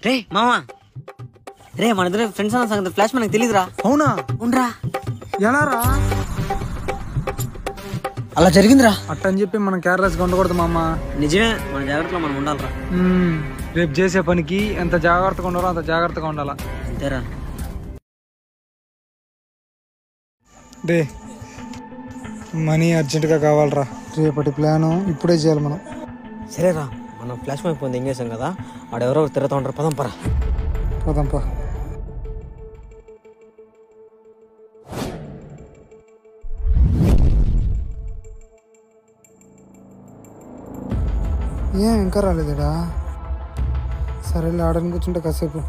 రే మామా, రే మన ఇద్దరు ఫ్రెండ్స్ అన్న సంగతి ఫ్లాష్ మనకు తెలియదురా. అవునా? ఉండరా, ఎలా రా? అలా జరిగిందిరా. అట్టని చెప్పి మనం కేర్లెస్గా ఉండకూడదు మామ. నిజమే, మన జాగ్రత్తలో మనం ఉండాలరా. రేపు చేసే పనికి ఎంత జాగ్రత్తగా ఉండాలో అంత జాగ్రత్తగా ఉండాలా. అంతేరా. డే మనీ అర్జెంటుగా కావాలరా. రేపటి ప్లాను ఇప్పుడే చేయాలి మనం. సరేరా, మనం ఫ్లాష్ అయిపోయింది ఏం చేసాం కదా, ఆడెవరో తిరుగుతూ ఉంటారు. పదంపరా. పోదాంపా. ఏం ఇంకా రాలేదేడా? సరేలే, ఆడని కూర్చుంటే కాసేపు.